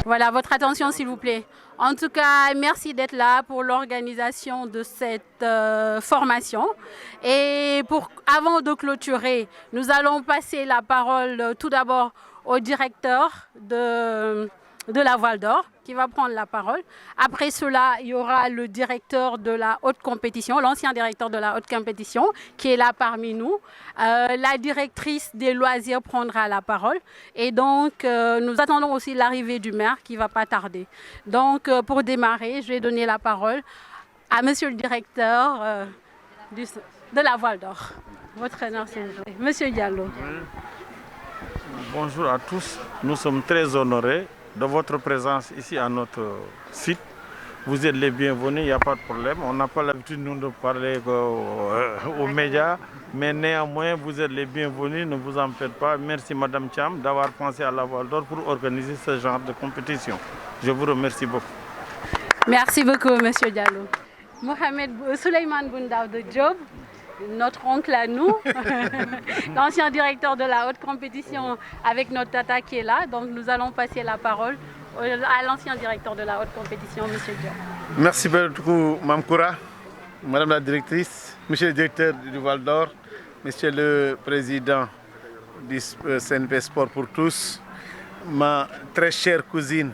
Voilà, votre attention s'il vous plaît. En tout cas, merci d'être là pour l'organisation de cette formation. Et avant de clôturer, nous allons passer la parole tout d'abord au directeur de la Voile d'Or qui va prendre la parole. Après cela, il y aura le directeur de la haute compétition, l'ancien directeur de la haute compétition qui est là parmi nous. La directrice des loisirs prendra la parole. Et donc, nous attendons aussi l'arrivée du maire qui ne va pas tarder. Donc, pour démarrer, je vais donner la parole à monsieur le directeur de la Voile d'Or. Votre honneur, s'il vous plaît. Monsieur Diallo. Bonjour à tous. Nous sommes très honorés de votre présence ici à notre site. Vous êtes les bienvenus, il n'y a pas de problème. On n'a pas l'habitude, nous, de parler aux médias, mais néanmoins, vous êtes les bienvenus, ne vous en faites pas. Merci Madame Cham d'avoir pensé à la Voile d'Or pour organiser ce genre de compétition. Je vous remercie beaucoup. Merci beaucoup, Monsieur Diallo. Mohamed Souleymane Boundaoud Diop, notre oncle à nous, l'ancien directeur de la haute compétition avec notre tata qui est là. Donc nous allons passer la parole à l'ancien directeur de la haute compétition, M. Diop. Merci beaucoup, Mme Koura, Madame la directrice, Monsieur le directeur du Val d'Or, Monsieur le président du CNP Sport pour tous, ma très chère cousine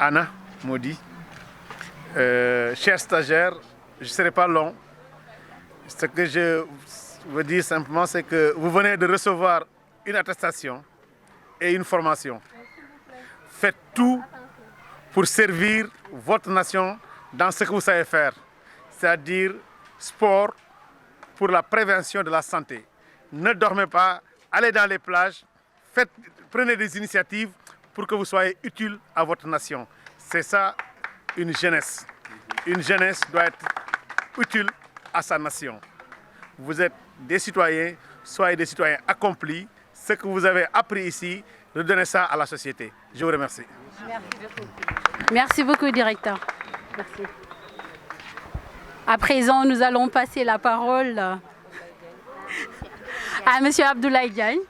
Anna Maudit, chers stagiaires, je ne serai pas long. Ce que je veux dire simplement, c'est que vous venez de recevoir une attestation et une formation. Faites tout pour servir votre nation dans ce que vous savez faire, c'est-à-dire sport pour la prévention de la santé. Ne dormez pas, allez dans les plages, prenez des initiatives pour que vous soyez utile à votre nation. C'est ça une jeunesse. Une jeunesse doit être utile à sa nation. Vous êtes des citoyens, soyez des citoyens accomplis. Ce que vous avez appris ici, redonnez ça à la société. Je vous remercie. Merci beaucoup. Merci beaucoup, directeur. Merci. À présent, nous allons passer la parole à M. Abdoulaye Diagne,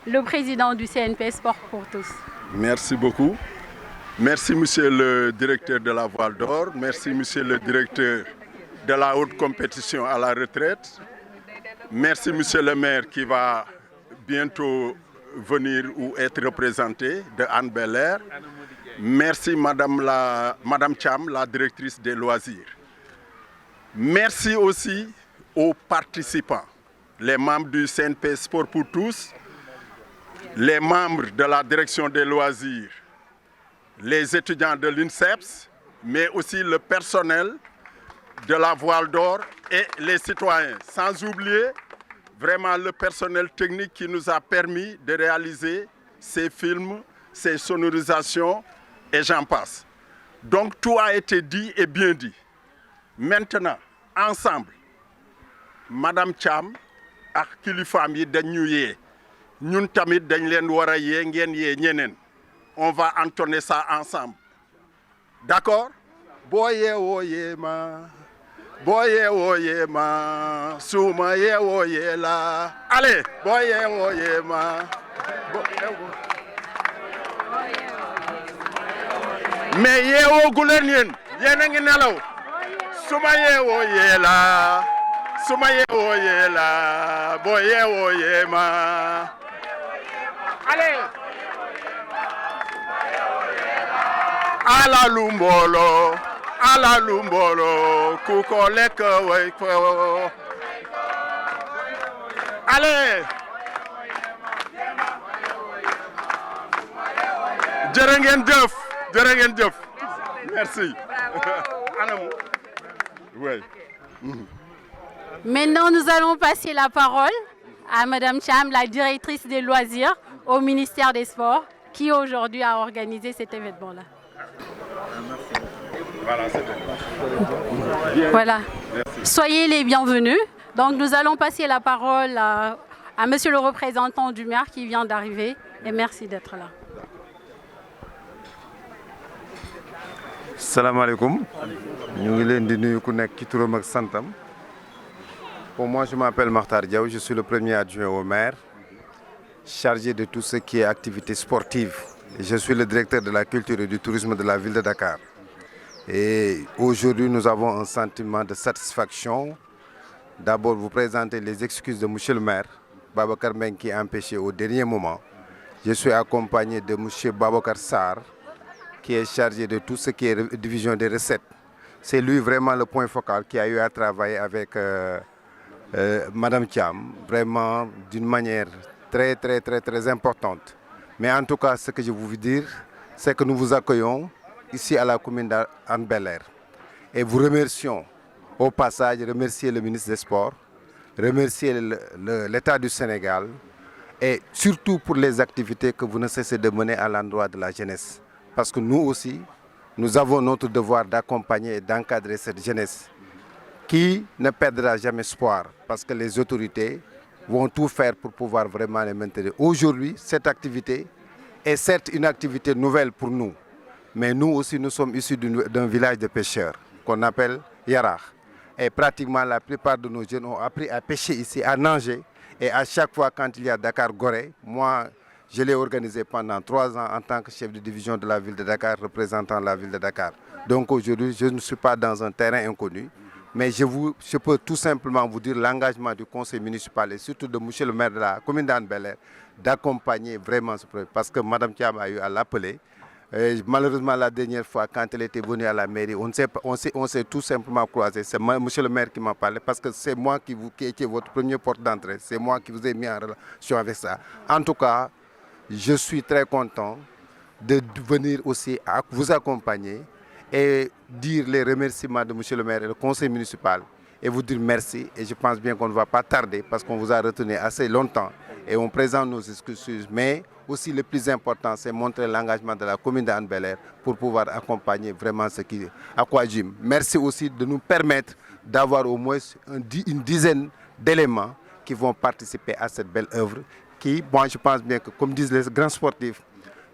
le président du CNP Sport pour tous. Merci beaucoup. Merci, monsieur le directeur de la Voile d'Or. Merci, monsieur le directeur de la haute compétition à la retraite. Merci, monsieur le maire qui va bientôt venir ou être représenté de Anne Belair. Merci, Madame Cham, la directrice des loisirs. Merci aussi aux participants, les membres du CNP Sport pour tous, les membres de la direction des loisirs, les étudiants de l'INSEPS, mais aussi le personnel de la Voile d'Or et les citoyens. Sans oublier vraiment le personnel technique qui nous a permis de réaliser ces films, ces sonorisations et j'en passe. Donc tout a été dit et bien dit. Maintenant, ensemble, Madame Cham ak kilifaam yi dañ ñu yee ñun tamit dañ leen war a yee ngeen yee ñeneen. On va entonner ça ensemble. D'accord? Boye woye ma, boye woye ma, suma ye woye la. Allez, boye woye ma. Mais ye wo gulen yen, yena ngi nelaw. Suma ye woye la, suma ye woye la, boye woye ma. Allez. Ala lumbolo, kuko leka weko. Allez. Jërë ngeen jëf. Merci. Oui. Maintenant, nous allons passer la parole à Madame Cham, la directrice des loisirs au ministère des Sports, qui aujourd'hui a organisé cet événement-là. Voilà. Soyez les bienvenus. Donc nous allons passer la parole à monsieur le représentant du maire qui vient d'arriver. Et merci d'être là. Salam alaikum. Pour moi, je m'appelle Makhtar Diaw, je suis le premier adjoint au maire, chargé de tout ce qui est activité sportive. Je suis le directeur de la culture et du tourisme de la ville de Dakar. Et aujourd'hui, nous avons un sentiment de satisfaction. D'abord, vous présenter les excuses de M. le maire, Babacar Mbengue, qui est empêché au dernier moment. Je suis accompagné de M. Babacar Sarr, qui est chargé de tout ce qui est division des recettes. C'est lui vraiment le point focal qui a eu à travailler avec Madame Thiam, vraiment d'une manière très importante. Mais en tout cas, ce que je veux vous dire, c'est que nous vous accueillons ici à la commune d'Anne Bel-Air. Et vous remercions au passage, remercier le ministre des Sports, remercier l'État du Sénégal et surtout pour les activités que vous ne cessez de mener à l'endroit de la jeunesse. Parce que nous aussi, nous avons notre devoir d'accompagner et d'encadrer cette jeunesse qui ne perdra jamais espoir parce que les autorités vont tout faire pour pouvoir vraiment les maintenir. Aujourd'hui, cette activité est certes une activité nouvelle pour nous, mais nous aussi, nous sommes issus d'un village de pêcheurs qu'on appelle Yarach. Et pratiquement la plupart de nos jeunes ont appris à pêcher ici, à nager. Et à chaque fois quand il y a Dakar-Gorée, moi, je l'ai organisé pendant 3 ans en tant que chef de division de la ville de Dakar, représentant la ville de Dakar. Donc aujourd'hui, je ne suis pas dans un terrain inconnu, mais je peux tout simplement vous dire l'engagement du conseil municipal et surtout de M. le maire de la commune d'Anne Bel-Air d'accompagner vraiment ce projet. Parce que Mme Thiam a eu à l'appeler. Malheureusement, la dernière fois, quand elle était venue à la mairie, on s'est tout simplement croisé. C'est M. le maire qui m'a parlé parce que c'est moi qui étiez votre premier porte d'entrée. C'est moi qui vous ai mis en relation avec ça. En tout cas, je suis très content de venir aussi vous accompagner et dire les remerciements de M. le maire et le conseil municipal et vous dire merci. Et je pense bien qu'on ne va pas tarder parce qu'on vous a retenu assez longtemps et on présente nos excuses. Mais aussi le plus important, c'est montrer l'engagement de la commune d'Anne Bel-Air pour pouvoir accompagner vraiment ce qui est Aquagym. Merci aussi de nous permettre d'avoir au moins une dizaine d'éléments qui vont participer à cette belle œuvre qui, moi je pense bien que comme disent les grands sportifs,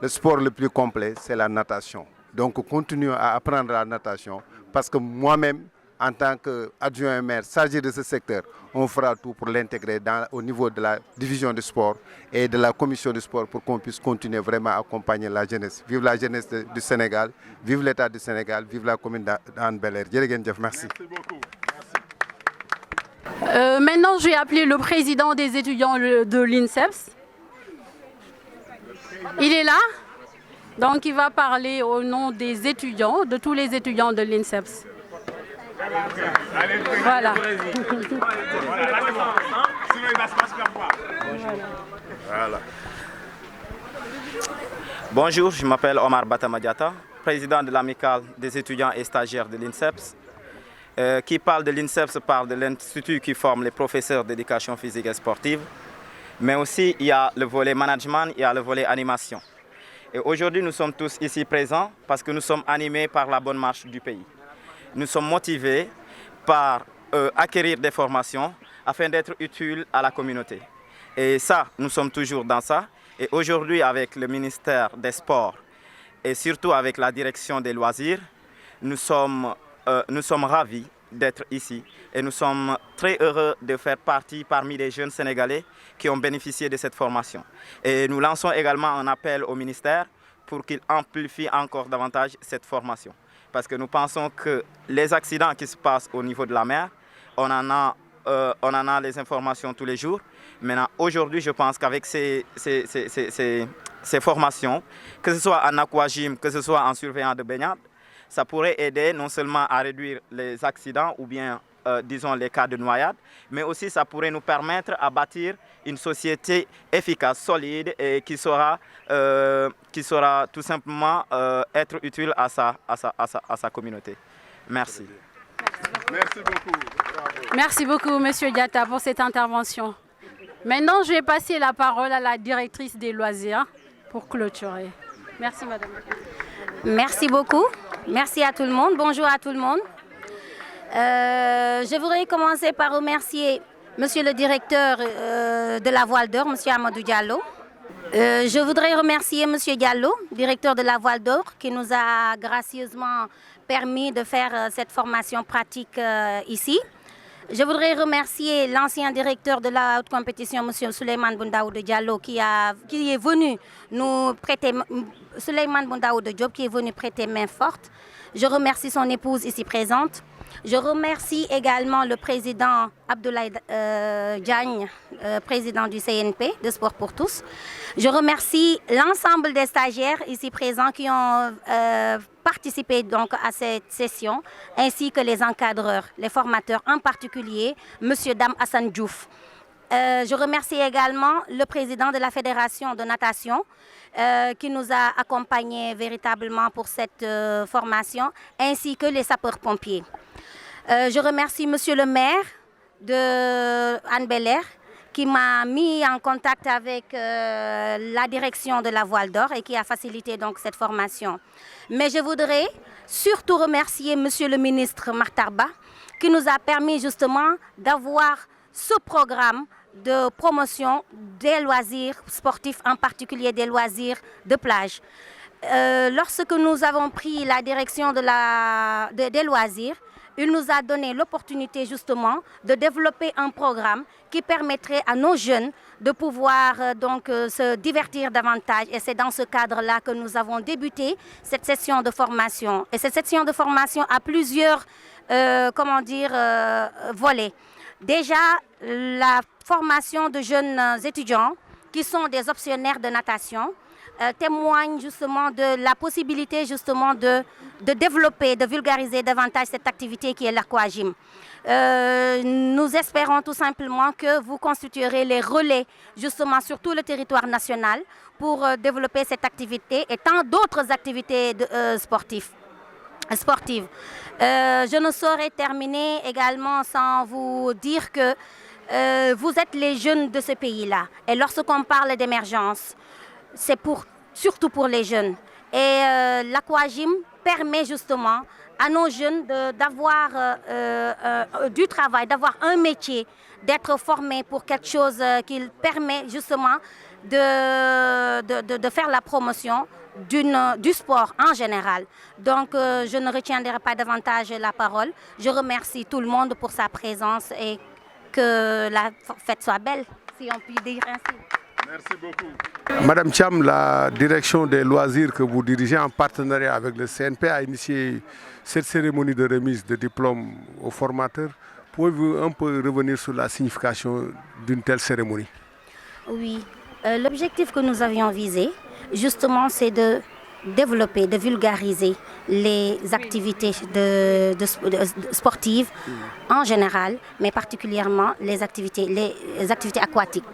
le sport le plus complet, c'est la natation. Donc continuons à apprendre la natation parce que moi-même, en tant qu'adjoint maire chargé de ce secteur, on fera tout pour l'intégrer au niveau de la division du sport et de la commission du sport pour qu'on puisse continuer vraiment à accompagner la jeunesse. Vive la jeunesse du Sénégal, vive l'État du Sénégal, vive la commune d'Anne Bel-Air. Merci. Merci beaucoup. Maintenant, je vais appeler le président des étudiants de l'INSEPS. Il est là, donc il va parler au nom des étudiants, de tous les étudiants de l'INSEPS. Voilà. Bonjour, je m'appelle Omar Batamadiata, président de l'amicale des étudiants et stagiaires de l'INSEPS. Qui parle de l'INSEPS parle de l'institut qui forme les professeurs d'éducation physique et sportive. Mais aussi, il y a le volet management, il y a le volet animation. Et aujourd'hui, nous sommes tous ici présents parce que nous sommes animés par la bonne marche du pays. Nous sommes motivés par acquérir des formations afin d'être utiles à la communauté. Et ça, nous sommes toujours dans ça. Et aujourd'hui, avec le ministère des Sports et surtout avec la direction des loisirs, nous sommes ravis d'être ici et nous sommes très heureux de faire partie parmi les jeunes Sénégalais qui ont bénéficié de cette formation. Et nous lançons également un appel au ministère pour qu'il amplifie encore davantage cette formation. Parce que nous pensons que les accidents qui se passent au niveau de la mer, on en a les informations tous les jours. Maintenant, aujourd'hui, je pense qu'avec ces formations, que ce soit en aquagym, que ce soit en surveillant de baignade, ça pourrait aider non seulement à réduire les accidents ou bien, disons, les cas de noyade, mais aussi ça pourrait nous permettre à bâtir une société efficace, solide et qui saura tout simplement être utile à sa communauté. Merci. Merci beaucoup. Bravo. Merci beaucoup, Monsieur Diatta, pour cette intervention. Maintenant, je vais passer la parole à la directrice des loisirs pour clôturer. Merci, madame. Merci beaucoup. Merci à tout le monde. Bonjour à tout le monde. Je voudrais commencer par remercier Monsieur le directeur de la Voile d'Or, Monsieur Amadou Diallo. Je voudrais remercier Monsieur Diallo, directeur de la Voile d'Or, qui nous a gracieusement permis de faire cette formation pratique ici. Je voudrais remercier l'ancien directeur de la haute compétition, M. Souleymane Boundaoud Diallo, qui est venu nous prêter, Souleymane Boundaoud Diop, qui est venu prêter main forte. Je remercie son épouse ici présente. Je remercie également le président Abdoulaye Diagne, président du CNP, de Sport pour tous. Je remercie l'ensemble des stagiaires ici présents qui ont participé donc à cette session, ainsi que les encadreurs, les formateurs, en particulier M. Dame Hassan Diouf. Je remercie également le président de la Fédération de natation qui nous a accompagnés véritablement pour cette formation, ainsi que les sapeurs-pompiers. Je remercie Monsieur le maire de Hann-Bel-Air qui m'a mis en contact avec la direction de la Voile d'Or et qui a facilité donc cette formation. Mais je voudrais surtout remercier Monsieur le ministre Makhtar Ba qui nous a permis justement d'avoir ce programme de promotion des loisirs sportifs, en particulier des loisirs de plage. Lorsque nous avons pris la direction des loisirs, il nous a donné l'opportunité justement de développer un programme qui permettrait à nos jeunes de pouvoir se divertir davantage. Et c'est dans ce cadre-là que nous avons débuté cette session de formation. Et cette session de formation a plusieurs volets. Déjà, la formation de jeunes étudiants qui sont des optionnaires de natation témoigne justement de la possibilité justement de développer, de vulgariser davantage cette activité qui est l'aquagym. Nous espérons tout simplement que vous constituerez les relais justement sur tout le territoire national pour développer cette activité et tant d'autres activités sportives. Je ne saurais terminer également sans vous dire que vous êtes les jeunes de ce pays-là. Et lorsqu'on parle d'émergence, c'est surtout pour les jeunes. Et l'aquagym permet justement à nos jeunes d'avoir du travail, d'avoir un métier, d'être formés pour quelque chose qui permet justement de faire la promotion du sport en général. Donc je ne retiendrai pas davantage la parole. Je remercie tout le monde pour sa présence et que la fête soit belle, si on peut dire ainsi. Merci beaucoup. Madame Thiam, la direction des loisirs que vous dirigez en partenariat avec le CNP a initié cette cérémonie de remise de diplôme aux formateurs. Pouvez-vous un peu revenir sur la signification d'une telle cérémonie? Oui, l'objectif que nous avions visé, justement, c'est de développer, de vulgariser les activités sportives en général, mais particulièrement les activités aquatiques.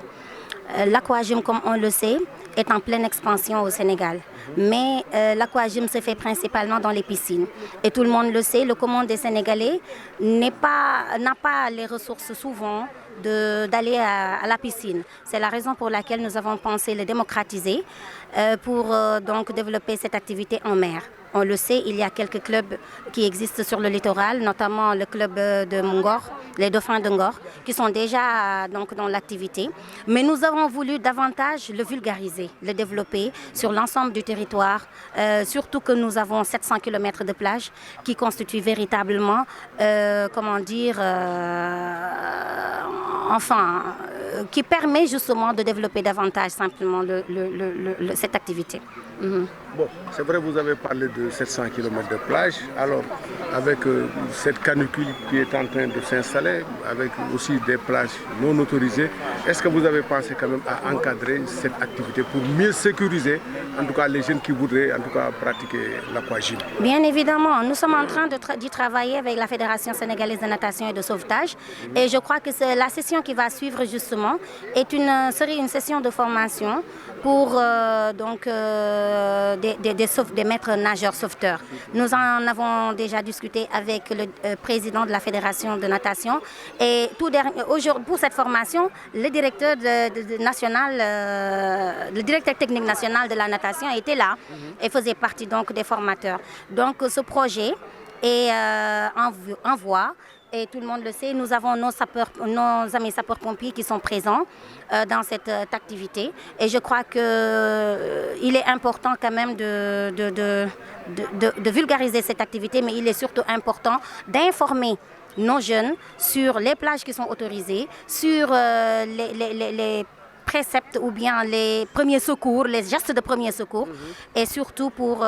L'aquagym, comme on le sait, est en pleine expansion au Sénégal. Mais l'aquagym se fait principalement dans les piscines. Et tout le monde le sait, le commun des Sénégalais n'a pas les ressources souvent d'aller à la piscine. C'est la raison pour laquelle nous avons pensé le démocratiser pour donc développer cette activité en mer. On le sait, il y a quelques clubs qui existent sur le littoral, notamment le club de Ngor, les Dauphins de Ngor, qui sont déjà donc, dans l'activité. Mais nous avons voulu davantage le vulgariser, le développer sur l'ensemble du territoire, surtout que nous avons 700 km de plage qui constituent véritablement, qui permet justement de développer davantage simplement cette activité. Bon, c'est vrai, vous avez parlé de 700 km de plage. Alors, avec cette canicule qui est en train de s'installer, avec aussi des plages non autorisées, est-ce que vous avez pensé quand même à encadrer cette activité pour mieux sécuriser, en tout cas, les jeunes qui voudraient en tout cas pratiquer l'aquagym? Bien évidemment, nous sommes en train d'y travailler avec la Fédération sénégalaise de natation et de sauvetage. Et je crois que la session qui va suivre justement serait une session de formation pour des maîtres nageurs sauveteurs. Nous en avons déjà discuté avec le président de la Fédération de natation et pour cette formation, le directeur technique national de la natation était là et faisait partie donc des formateurs. Donc ce projet est en voie et tout le monde le sait, nous avons nos amis sapeurs-pompiers qui sont présents dans cette activité. Et je crois qu'il est important quand même de vulgariser cette activité, mais il est surtout important d'informer nos jeunes sur les plages qui sont autorisées, sur les préceptes ou bien les premiers secours, les gestes de premiers secours. Et surtout pour,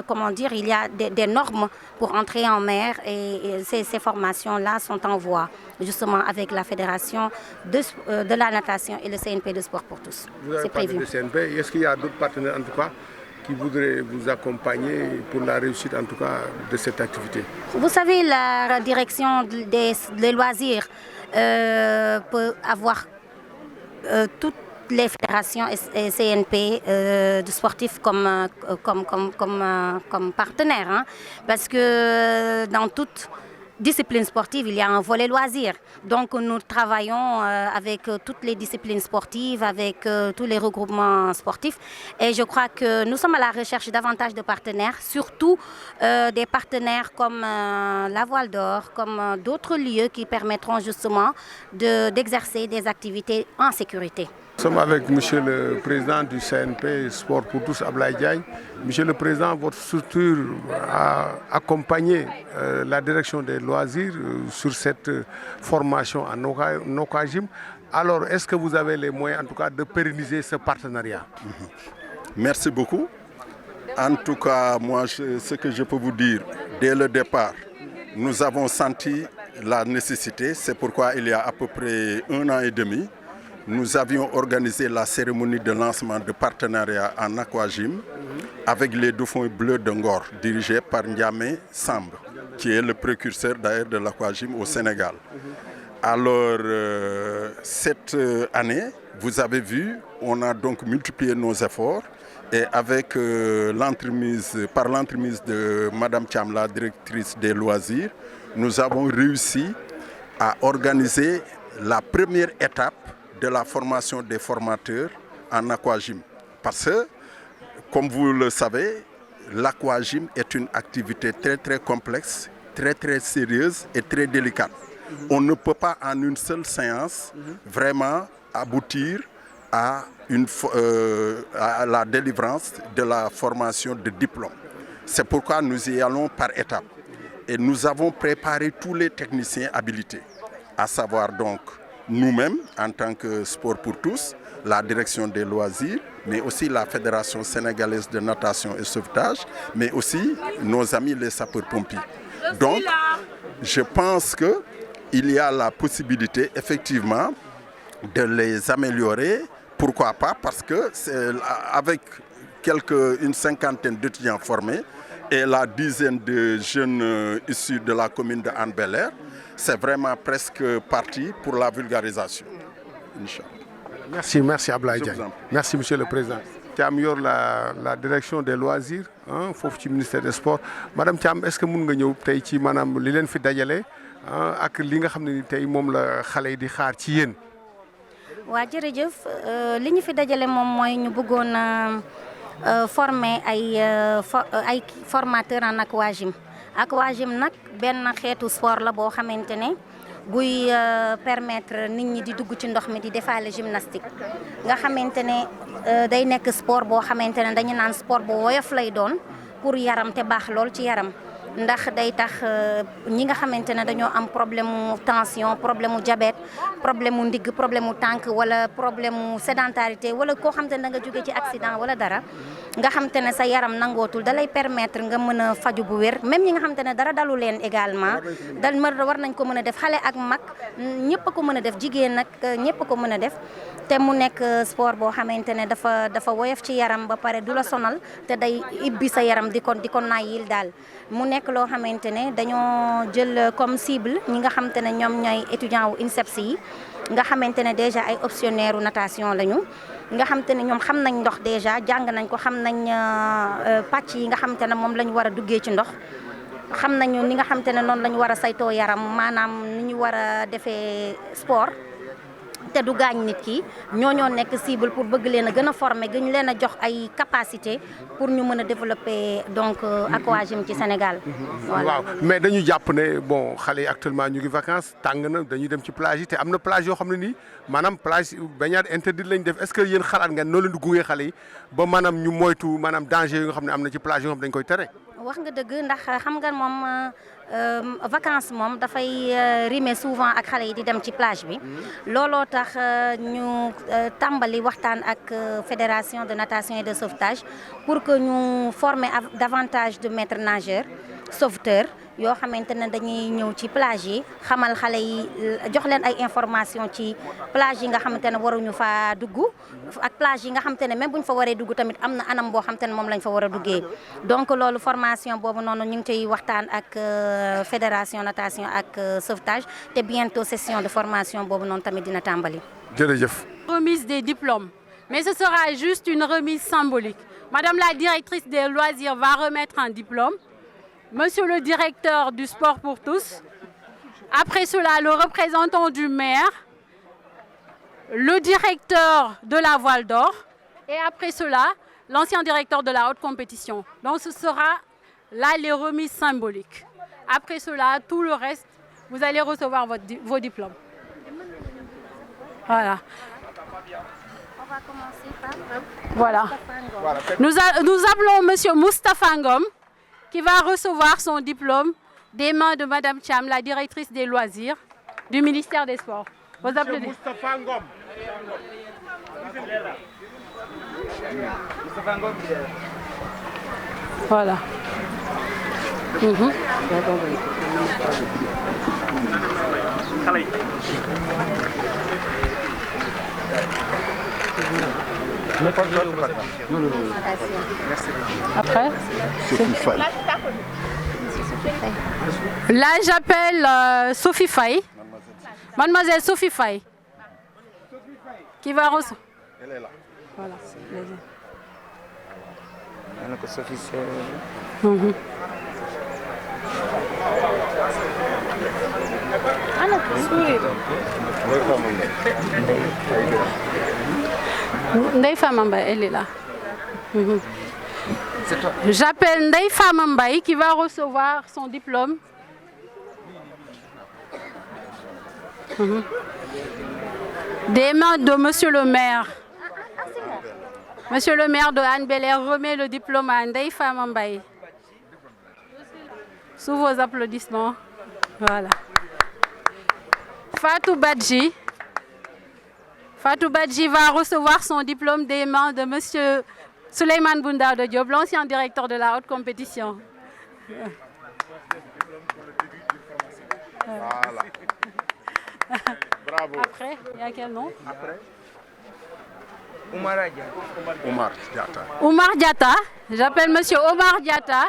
comment dire, il y a des normes pour entrer en mer et ces formations-là sont en voie justement avec la Fédération de la natation et le CNP de Sport pour tous. Vous avez parlé de CNP, est-ce qu'il y a d'autres partenaires en tout cas qui voudraient vous accompagner pour la réussite en tout cas de cette activité? Vous savez, la direction des loisirs peut avoir toutes les fédérations et CNP de sportifs comme partenaires. Hein, parce que dans toute discipline sportive, il y a un volet loisirs. Donc nous travaillons avec toutes les disciplines sportives, avec tous les regroupements sportifs. Et je crois que nous sommes à la recherche davantage de partenaires, surtout des partenaires comme la Voile d'Or, comme d'autres lieux qui permettront justement d'exercer des activités en sécurité. Nous sommes avec Monsieur le Président du CNP Sport pour tous, Ablaye Diagne. Monsieur le Président, votre structure a accompagné la direction des loisirs sur cette formation en Okajim. Alors, est-ce que vous avez les moyens, en tout cas, de pérenniser ce partenariat? Merci beaucoup. En tout cas, moi, ce que je peux vous dire, dès le départ, nous avons senti la nécessité. C'est pourquoi il y a à peu près 1 an et demi, nous avions organisé la cérémonie de lancement de partenariat en aquagym avec les Dauphins Bleus de Ngor, dirigés par Ndiamé Samb, qui est le précurseur d'ailleurs de l'aquagym au Sénégal. Alors, cette année, vous avez vu, on a donc multiplié nos efforts et avec par l'entremise de Madame Thiam, la directrice des loisirs, nous avons réussi à organiser la première étape de la formation des formateurs en aquagym. Parce que, comme vous le savez, l'aquagym est une activité très très complexe, très très sérieuse et très délicate. On ne peut pas en une seule séance vraiment aboutir à la délivrance de la formation de diplôme. C'est pourquoi nous y allons par étapes. Et nous avons préparé tous les techniciens habilités, à savoir donc nous-mêmes en tant que Sport pour tous, la direction des loisirs, mais aussi la Fédération sénégalaise de natation et sauvetage, mais aussi nos amis les sapeurs-pompiers. Donc, je pense qu'il y a la possibilité effectivement de les améliorer. Pourquoi pas? Parce que avec une cinquantaine d'étudiants formés et la dizaine de jeunes issus de la commune de Hann Bel-Air, c'est vraiment presque parti pour la vulgarisation. Merci, merci Ablaye Diagne. Merci Monsieur le Président. Thiam yor la direction des loisirs foofu ci ministère des sports. Madame Thiam, est-ce que mun nga ñëw tey ci maanaam li leen fi dajale ak li nga xam ne ni tey moom la xale yi di xaar ci yéen? waa jërëjëf li ñu fi dajale moom mooy ñu bëggoon former ay formateurs en aquagym. Aquagym nag benn xeetu sport la boo xamante ne buy permettre nit ñi di dugg ci ndox mi di defaale gymnastique nga xamante ne day nekk sport boo xamante ne dañu naan sport bu woyof lay doon pour yaram te baax lool ci yaram. ndax day tax ñi nga xamante ne dañoo am problème mu tension problème mu diabète problème mu ndigg problème mu tànk wala problème mu sédentarité wala koo xamante ne da nga jóge ci accident wala dara nga xamante ne sa yaram nangootul da lay permettre nga mën a faju bu wér même ñi nga xamante ne dara dalu leen également war nañ ko mën a def xale ak mag ñëpp a ko mën a def jigéen nag ñëpp a ko mën a def te mu nekk sport boo xamante ne dafa woyof ci yaram ba pare du la sonal te day ibbi sa yaram di ko naayil daal mu nekk loo xamante ne dañoo jël comme cible ñi nga xamante ne ñoom ñooy étudiant wu INSEPS yi nga xamante ne déjà ay optionnaire u natation lañu nga xamante ne ñoom xam nañ ndox déjà jàng nañ ko xam nañ pàcc yi nga xamante ne moom la ñu war a duggee ci ndox xam nañu ni nga xamante ne noonu la ñu war a saytoo yaram maanaam ni ñu war a defee sport te du gaañ nit ki ñoo nekk cible pour bëgg leen a gën a former gën leen a jox ay capacité pour ñu mën a développer donc aquagym ci Sénégal. waaw mais dañu jàpp ne bon xale yi actuellement ñu ngi vacances tàng na dañuy dem ci plage yi te am na plage yoo xam ne nii maanaam plage baignade interdite lañ def est-ce que yéen xalaat ngeen noo leen di gunge xale yi ba maanaam ñu moytu maanaam danger yi nga xam ne am na ci plage yoo xam ne dañ koy tere. wax nga dëgg ndax xam nga moom vacances moom dafay rimer souvent ak xale yi di dem ci plage bi looloo tax ñu tàmbali waxtaan ak fédération de natation et de sauvetage pour que ñu former davantage de maîtres nageurs sauveteurs yoo xamante ne dañuy ñëw ci plage yi xamal xale yi jox leen ay information ci plage yi nga xamante ne waruñu fa dugg ak plage yi nga xamante ne même buñ fa waree dugg tamit am na anam boo xamante ne moom lañ fa war a duggee donc loolu formation boobu noonu ñu ngi ciy waxtaan ak fédération natation ak sauvetage te bientôt session de formation boobu noonu tamit dina tàmbali. jërëjëf. Remise des diplômes, mais ce sera juste une remise symbolique. Madame la directrice des loisirs va remettre un diplôme. Monsieur le directeur du sport pour tous, après cela le représentant du maire, le directeur de la Voile d'Or et après cela l'ancien directeur de la haute compétition. Donc ce sera là les remises symboliques. Après cela, tout le reste, vous allez recevoir vos diplômes. Voilà. On va commencer par voilà. Nous appelons Monsieur Moustapha Ngom, qui va recevoir son diplôme des mains de Madame Cham, la directrice des loisirs du ministère des Sports. Vous applaudissez. Moustapha Ngom. Voilà. Après, là j'appelle Sophie Faye, mademoiselle Sophie Faye, qui va recevoir. Elle est là. Voilà. Ndeye Fama Mbaye, elle est là. J'appelle Ndeye Fama Mbaye qui va recevoir son diplôme. Des mains de Monsieur le maire. Monsieur le maire de Hann Bel-Air remet le diplôme à Ndeye Fama Mbaye. Sous vos applaudissements. Voilà. Fatou Badji. Fatou Badji va recevoir son diplôme des mains de Monsieur Souleymane Boun Daouda Diop, l'ancien directeur de la haute compétition. Voilà. Bravo. Après, il y a quel nom? Après. Oumar Diatta. Oumar Diatta. J'appelle Monsieur Omar Diatta,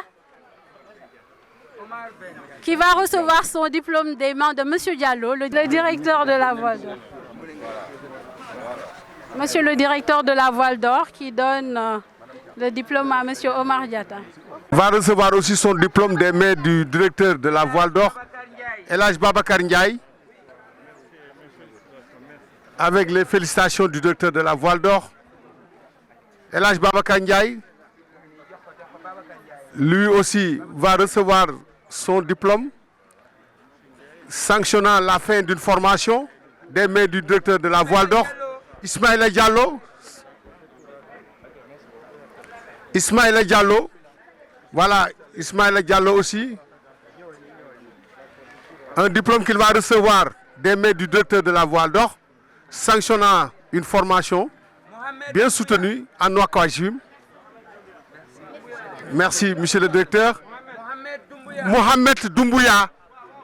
qui va recevoir son diplôme des mains de Monsieur Diallo, le directeur de la Voile d'Or. Monsieur le directeur de la Voile d'Or qui donne le diplôme à Monsieur Omar Diatta. Va recevoir aussi son diplôme des mains du directeur de la Voile d'Or, El Hadj Babacar Ndiaye, avec les félicitations du directeur de la Voile d'Or. El Hadj Babacar Ndiaye, lui aussi va recevoir son diplôme sanctionnant la fin d'une formation des mains du directeur de la Voile d'Or. Ismaïla Diallo, voilà, Ismaïla Diallo aussi, un diplôme qu'il va recevoir des mains du directeur de la Voile d'Or, sanctionnant une formation bien soutenue en aquagym. Merci, monsieur le directeur. Mohamed Doumbouya,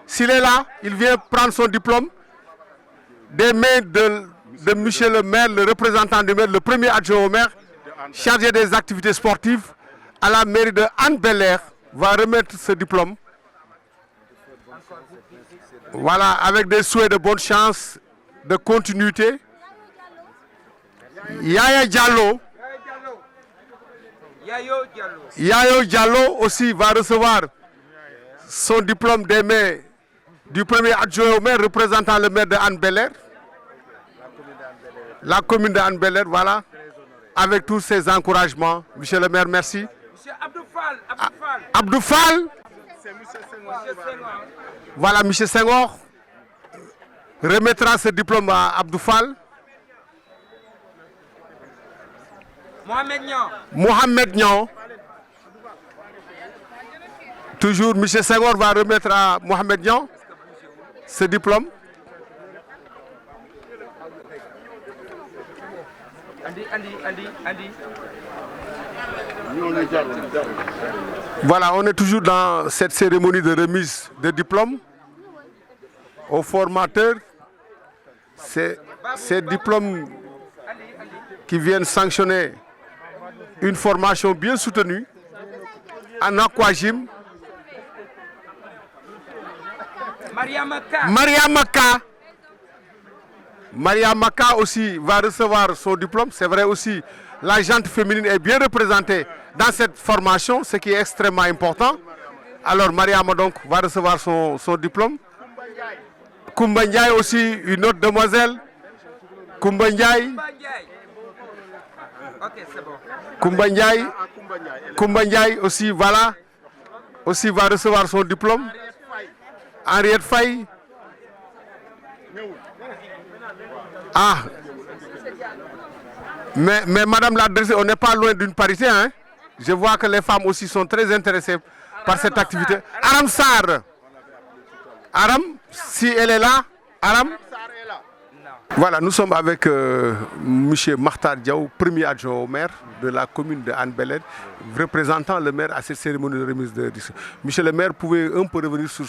s'il est là, il vient prendre son diplôme des mains de monsieur le maire, le représentant du maire, le premier adjoint au maire, chargé des activités sportives à la mairie de Hann Bel-Air, va remettre ce diplôme. Voilà, avec des souhaits de bonne chance, de continuité. Yaya Diallo aussi va recevoir son diplôme des mains du premier adjoint au maire représentant le maire de Hann Bel-Air. la commune de Hann Bel-Air, voilà, avec tous ces encouragements. Monsieur le maire, merci. Monsieur Abdou Fall. Abdou Fall. Voilà, monsieur Senghor remettra ce diplôme à Abdou Fall. Mohamed Niang. Toujours, monsieur Senghor va remettre à Mohamed Niang ce diplôme. Voilà, on est toujours dans cette cérémonie de remise de diplômes aux formateurs. Ces diplômes qui viennent sanctionner une formation bien soutenue en aquagym. Maria Maka aussi va recevoir son diplôme. C'est vrai aussi, la gente féminine est bien représentée dans cette formation, ce qui est extrêmement important. Alors Mariama donc va recevoir son diplôme. Koumba Ndiaye aussi, une autre demoiselle. Koumba Ndiaye. Koumba Ndiaye aussi, voilà, aussi va recevoir son diplôme. Henriette Faye. Ah, mais madame la directrice, on n'est pas loin d'une parité, hein? Je vois que les femmes aussi sont très intéressées par cette activité. Aram Sarr. Aram, si elle est là, Aram. Voilà, nous sommes avec M. Makhtar Diaw, premier adjoint au maire de la commune de Hann Bel-Air, représentant le maire à cette cérémonie de remise de diplôme. Monsieur le maire, pouvez un peu revenir sur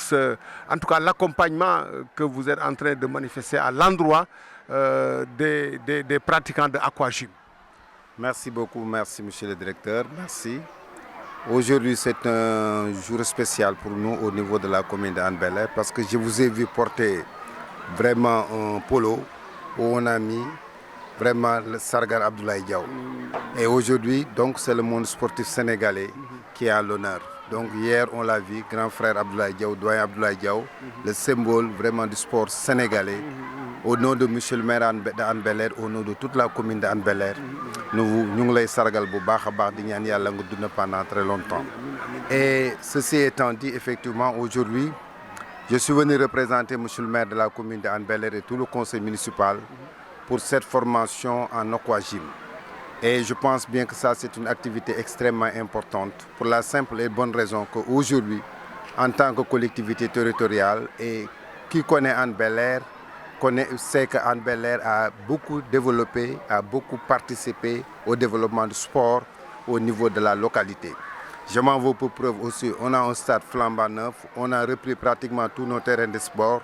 en tout cas l'accompagnement que vous êtes en train de manifester à l'endroit des pratiquants de aquagym. Merci beaucoup, merci monsieur le directeur, merci. Aujourd'hui c'est un jour spécial pour nous au niveau de la commune de Hann Bel-Air parce que je vous ai vu porter vraiment un polo où on a mis vraiment le Sargar Abdoulaye Diaw. Et aujourd'hui, donc, c'est le monde sportif sénégalais qui est à l'honneur. Donc hier, on l'a vu, grand frère Abdoulaye Diaw, doyen Abdoulaye Diaw, le symbole vraiment du sport sénégalais. Au nom de monsieur le maire de Hann Bel-Air, au nom de toute la commune de Hann Bel-Air, nous ngi lay sargal bu baax a baax di ñaan yàlla nga dund pendant très longtemps. Et ceci étant dit, effectivement, aujourd'hui, je suis venu représenter monsieur le maire de la commune de Hann Bel-Air et tout le conseil municipal pour cette formation en aquagym. Et je pense bien que ça, c'est une activité extrêmement importante pour la simple et bonne raison qu'aujourd'hui, en tant que collectivité territoriale, et qui connaît Hann Bel-Air, sait que Hann Bel-Air a beaucoup développé, a beaucoup participé au développement du sport au niveau de la localité. Je m'en veux pour preuve aussi, on a un stade flambant neuf, on a repris pratiquement tous nos terrains de sport,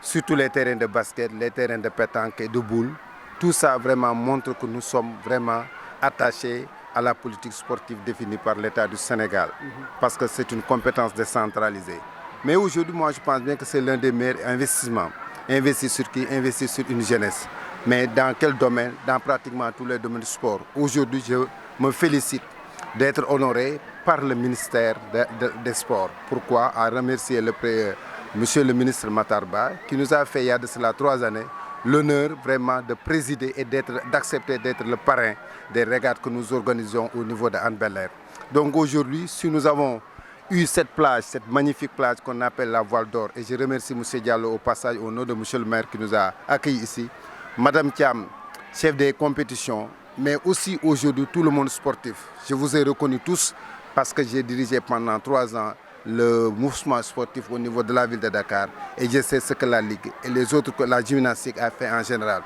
surtout les terrains de basket, les terrains de pétanque et de boules. Tout ça vraiment montre que nous sommes vraiment attachés à la politique sportive définie par l'État du Sénégal, parce que c'est une compétence décentralisée. Mais aujourd'hui, moi, je pense bien que c'est l'un des meilleurs investissements. Investir sur qui? Investir sur une jeunesse. Mais dans quel domaine? Dans pratiquement tous les domaines du sport. Aujourd'hui, je me félicite d'être honoré par le ministère des Sports. Pourquoi? À remercier monsieur le ministre Matar Ba, qui nous a fait il y a de cela 3 années, l'honneur vraiment de présider et d'accepter d'être le parrain des régates que nous organisons au niveau de Hann Bel-Air. Donc aujourd'hui, si nous avons eu cette plage, cette magnifique plage qu'on appelle la Voile d'Or, et je remercie M. Diallo au passage au nom de M. le maire qui nous a accueillis ici, Mme Thiam, chef des compétitions, mais aussi aujourd'hui tout le monde sportif. Je vous ai reconnus tous parce que j'ai dirigé pendant 3 ans le mouvement sportif au niveau de la ville de Dakar et je sais ce que la Ligue et les autres que la gymnastique a fait en général.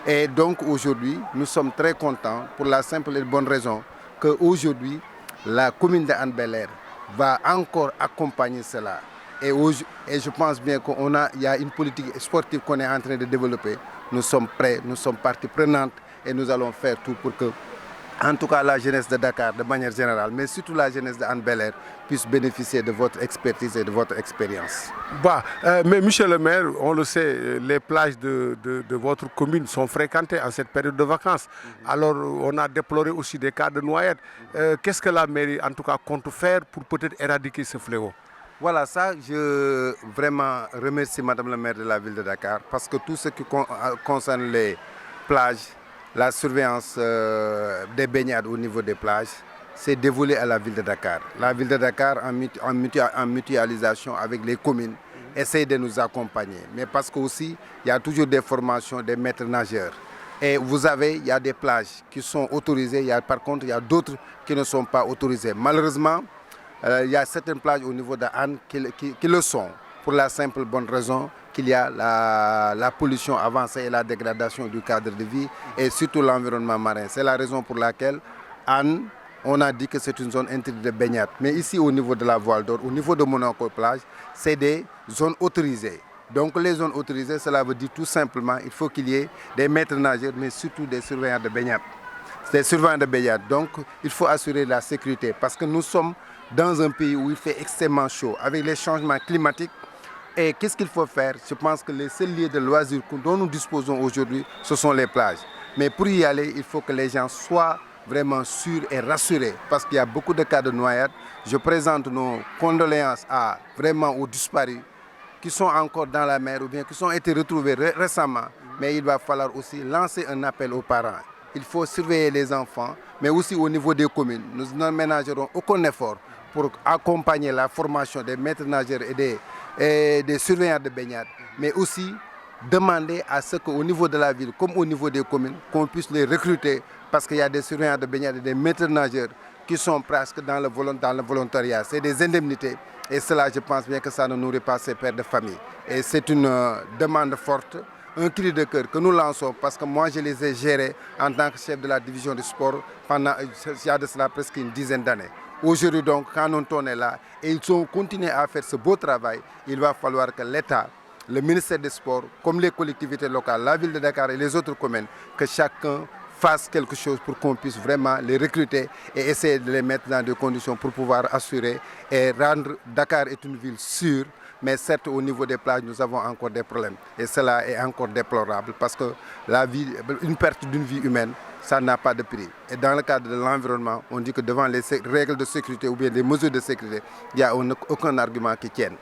Et donc aujourd'hui, nous sommes très contents pour la simple et bonne raison qu'aujourd'hui, la commune de Hann Bel-Air va encore accompagner cela. Et je pense bien qu'il y a une politique sportive qu'on est en train de développer. Nous sommes prêts, nous sommes partie prenante et nous allons faire tout pour que, en tout cas la jeunesse de Dakar de manière générale, mais surtout la jeunesse de Hann Bel-Air puisse bénéficier de votre expertise et de votre expérience. Mais monsieur le maire, on le sait, les plages de votre commune sont fréquentées en cette période de vacances. Alors on a déploré aussi des cas de noyades. Qu'est-ce que la mairie en tout cas compte faire pour peut-être éradiquer ce fléau? Voilà, ça, je vraiment remercie Madame la maire de la ville de Dakar parce que tout ce qui concerne les plages, la surveillance des baignades au niveau des plages, c'est dévolé à la ville de Dakar. La ville de Dakar, en mutualisation avec les communes, essaie de nous accompagner. Mais parce qu'aussi, il y a toujours des formations des maîtres nageurs. Et vous avez, il y a des plages qui sont autorisées, par contre, il y a d'autres qui ne sont pas autorisées. Malheureusement, il y a certaines plages au niveau de Anne qui le sont, pour la simple bonne raison qu'il y a la pollution avancée et la dégradation du cadre de vie et surtout l'environnement marin. C'est la raison pour laquelle Anne, on a dit que c'est une zone interdite de baignade. Mais ici, au niveau de la Voile d'Or, au niveau de Monaco Plage, c'est des zones autorisées. Donc les zones autorisées, cela veut dire tout simplement qu'il faut qu'il y ait des maîtres nageurs, mais surtout des surveillants de baignade. Des surveillants de baignade. Donc il faut assurer la sécurité parce que nous sommes dans un pays où il fait extrêmement chaud avec les changements climatiques. Et qu'est-ce qu'il faut faire? Je pense que les seuls lieux de loisirs dont nous disposons aujourd'hui, ce sont les plages. Mais pour y aller, il faut que les gens soient vraiment sûrs et rassurés parce qu'il y a beaucoup de cas de noyade. Je présente nos condoléances aux disparus qui sont encore dans la mer ou bien qui ont été retrouvés récemment. Mais il va falloir aussi lancer un appel aux parents. Il faut surveiller les enfants, mais aussi au niveau des communes. Nous ne ménagerons aucun effort pour accompagner la formation des maîtres nageurs et des surveillants de baignade, mais aussi demander à ce qu'au niveau de la ville, comme au niveau des communes, qu'on puisse les recruter parce qu'il y a des surveillants de baignade et des maîtres nageurs qui sont presque dans le volontariat. C'est des indemnités et cela, je pense bien que ça ne nourrit pas ces pères de famille. Et c'est une demande forte, un cri de cœur que nous lançons parce que moi, je les ai gérés en tant que chef de la division du sport pendant, il y a de cela presque une dizaine d'années. Aujourd'hui, donc, quand on est là et ils ont continué à faire ce beau travail, il va falloir que l'État, le ministère des Sports, comme les collectivités locales, la ville de Dakar et les autres communes, que chacun fasse quelque chose pour qu'on puisse vraiment les recruter et essayer de les mettre dans des conditions pour pouvoir assurer et rendre Dakar est une ville sûre. Mais certes, au niveau des plages, nous avons encore des problèmes. Et cela est encore déplorable parce que une perte d'une vie humaine, ça n'a pas de prix. Et dans le cadre de l'environnement, on dit que devant les règles de sécurité ou bien des mesures de sécurité, il n'y a aucun argument qui tienne.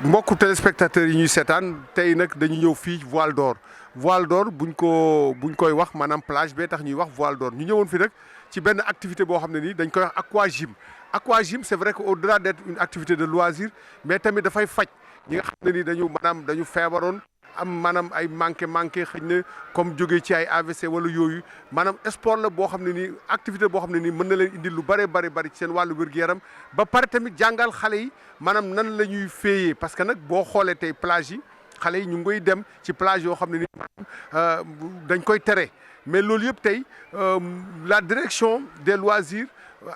Mbokku téléspectateurs yi ñuy seetaan tey nag dañu ñëw fii Voile d'Or Voile d'Or buñ koy wax maanaam plage bee tax ñuy wax Voile d'Or ñu ñëwoon fi nag ci benn activité boo xam ne nii dañ koy wax aquagym c'est vrai que au-delà d'être une activité de loisir mais tamit dafay faj ñi nga xam ne nii dañu feebaroon am maanaam ay manqué xëy na comme jógee ci ay AVC wala yooyu maanaam sport la boo xam ne nii activité boo xam ne nii mën na leen indil lu bari ci seen wàllu wér-gu-yaram ba pare tamit jàngal xale yi maanaam nan la ñuy féeyee parce que nag boo xoolee tey plage yi xale yi ñu ngi koy dem ci plage yoo xam ne nii dañ koy tere mais loolu yëpp tey la direction des loisirs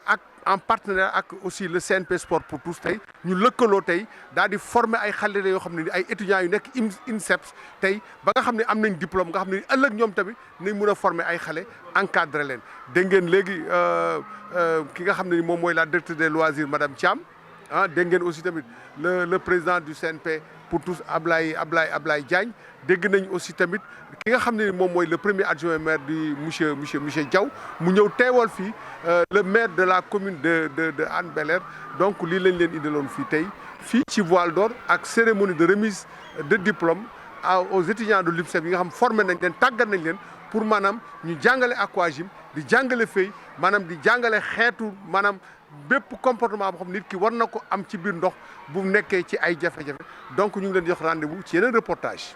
ak en partenariat ak aussi le CNP Sport pour tous tey ñu lëkkaloo tey daal di former ay xale yoo xam ne ni ay étudiants yu nekk INSEPS tey ba nga xam ne am nañ diplôme nga xam ne ëllëg ñoom tamit nañ mën a former ay xale encadré leen dégg ngeen léegi ki nga xam ne ni moom mooy la directrice des loisirs madame Thiam dégg ngeen aussi tamit le président du CNP pour tous Ablaye Diagne dégg nañ aussi tamit ki nga xam ne ni moom mooy le premier adjoint maire du monsieur Diaw mu ñëw teewal fii le maire de la commune de Hann Bel-Air donc lii lañ leen indiloon fii ci Voile d'Or ak cérémonie de remise de diplôme aux étudiants de l'INSEP yi nga xam formé nañ leen tàggat nañ leen pour maanaam ñu jàngale aquagym di jàngale fey maanaam di jàngale xeetu maanaam bépp comportement boo xam nit ki war na ko am ci biir ndox bu nekkee ci ay jafe-jafe donc ñu ngi leen di jox rendez-vous ci yeneen reportage